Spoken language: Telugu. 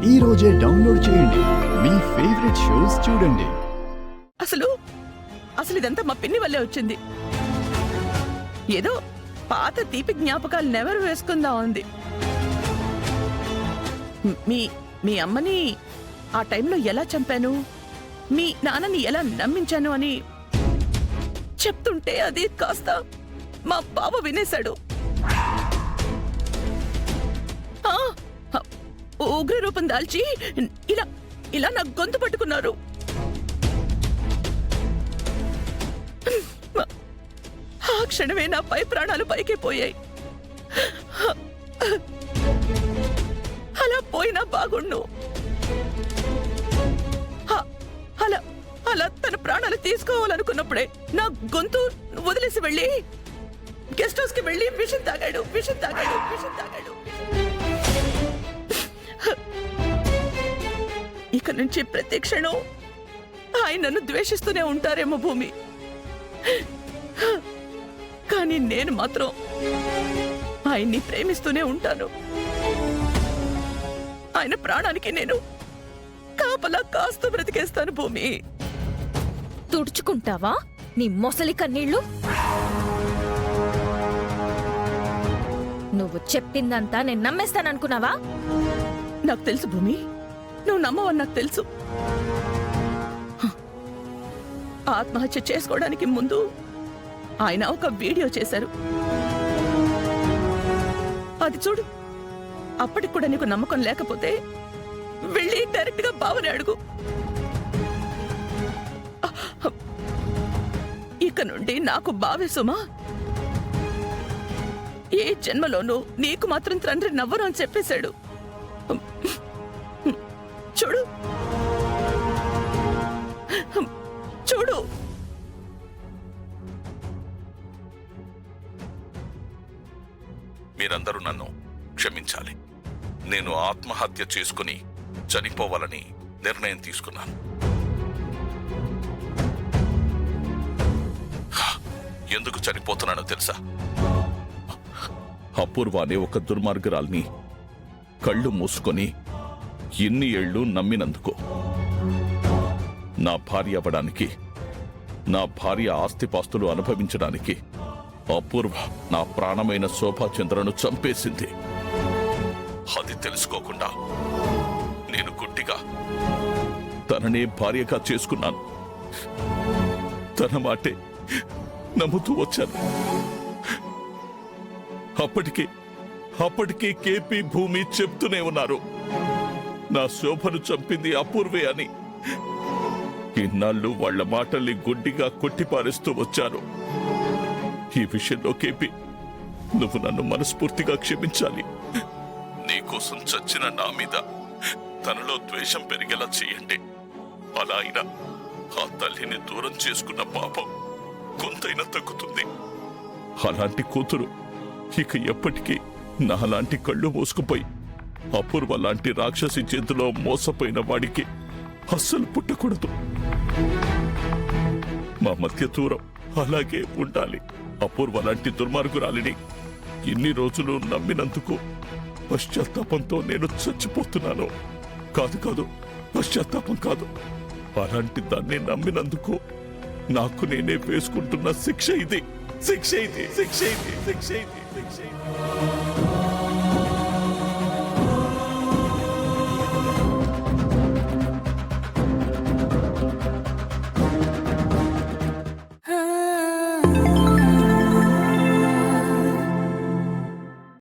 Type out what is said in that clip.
ఈ రోజే డౌన్లోడ్ చేయండి. మీ ఫేవరెట్ షోస్ చూడండి. అసలు ఇదంతా మా పిన్ని వల్లే వచ్చింది. ఏదో పాత తీపి జ్ఞాపకాలు నెవరు వేసుకుందా ఉంది. మీ అమ్మని ఆ టైంలో ఎలా చంపాను, మీ నాన్నని ఎలా నమ్మించాను అని చెప్తుంటే అది కాస్త మా బావ వినేశాడు. ఉగ్ర రూపం దాల్చి ఇలా నా గొంతు పట్టుకున్నారు. ఆ క్షణమే నా పై ప్రాణాలు పైకి పోయాయి. అలా పోయినా బాగుండు. అలా తన ప్రాణాలు తీసుకోవాలనుకున్నప్పుడే నా గొంతు వదిలేసి వెళ్ళి గెస్ట్ హౌస్ కి వెళ్ళి విషం తాగాడు. ఇక నుంచి ప్రతి క్షణం ఆయన నన్ను ద్వేషిస్తూనే ఉంటారేమో భూమి. కానీ నేను మాత్రం ఆయన్ని ప్రేమిస్తూనే ఉంటాను. ఆయన ప్రాణానికి నేను కాపలా కాస్త బ్రతికేస్తాను భూమి. తుడుచుకుంటావా నీ మొసలి కన్నీళ్లు? నువ్వు చెప్పిందంతా నేను నమ్మేస్తాననుకున్నావా? నాకు తెలుసు భూమి, నువ్వు నమ్మవని నాకు తెలుసు. ఆత్మహత్య చేసుకోవడానికి ముందు ఆయన ఒక వీడియో చేశారు. అది చూడు. అప్పటికి కూడా నీకు నమ్మకం లేకపోతే వెళ్ళి డైరెక్ట్ గా బావని అడుగు. ఇక నుండి నాకు బావే సుమా. ఏ జన్మలోనూ నీకు మాత్రం తండ్రి నవ్వరు అని చెప్పేశాడు. చూడు చూడు. మీరందరూ నన్ను క్షమించాలి. నేను ఆత్మహత్య చేసుకుని చనిపోవాలని నిర్ణయం తీసుకున్నాను. ఎందుకు చనిపోతున్నానో తెలుసా? అపూర్వ అనే ఒక దుర్మార్గురాల్ని కళ్ళు మూసుకొని ఇన్ని ఏళ్లు నమ్మినందుకు. నా భార్య అవ్వడానికి, నా భార్య ఆస్తిపాస్తులు అనుభవించడానికి అపూర్వ నా ప్రాణమైన శోభాచంద్రను చంపేసింది. అది తెలుసుకోకుండా నేను గుడ్డిగా తననే భార్యగా చేసుకున్నాను. తన మాటే నమ్ముతూ వచ్చాను. అప్పటికే కేపీ భూమి చెప్తూనే ఉన్నారు, నా శోభను చంపింది అపూర్వే అని. ఇన్నాళ్ళు వాళ్ల మాటల్ని గుడ్డిగా కొట్టిపారేస్తూ వచ్చాను. ఈ విషయంలో కేపీ, నువ్వు నన్ను మనస్ఫూర్తిగా క్షమించాలి. నీకోసం చచ్చిన నా మీద తనలో ద్వేషం పెరిగేలా చేయండి. అలా అయినా ఆ తల్లిని దూరం చేసుకున్న పాపం కొంతైనా తగ్గుతుంది. అలాంటి కూతురు ఇక ఎప్పటికీ నాలాంటి కళ్ళు మూసుకుపోయి అపూర్వ లాంటి రాక్షసి చేతిలో మోసపోయిన వాడికి అస్సలు పుట్టకూడదు. మా మధ్య దూరం అలాగే ఉండాలి. అపూర్వ లాంటి దుర్మార్గురాలిని ఇన్ని రోజులు నమ్మినందుకు పశ్చాత్తాపంతో నేను చచ్చిపోతున్నాను. కాదు, పశ్చాత్తాపం కాదు. అలాంటి దాన్ని నమ్మినందుకు నాకు నేనే వేసుకుంటున్న శిక్ష ఇది.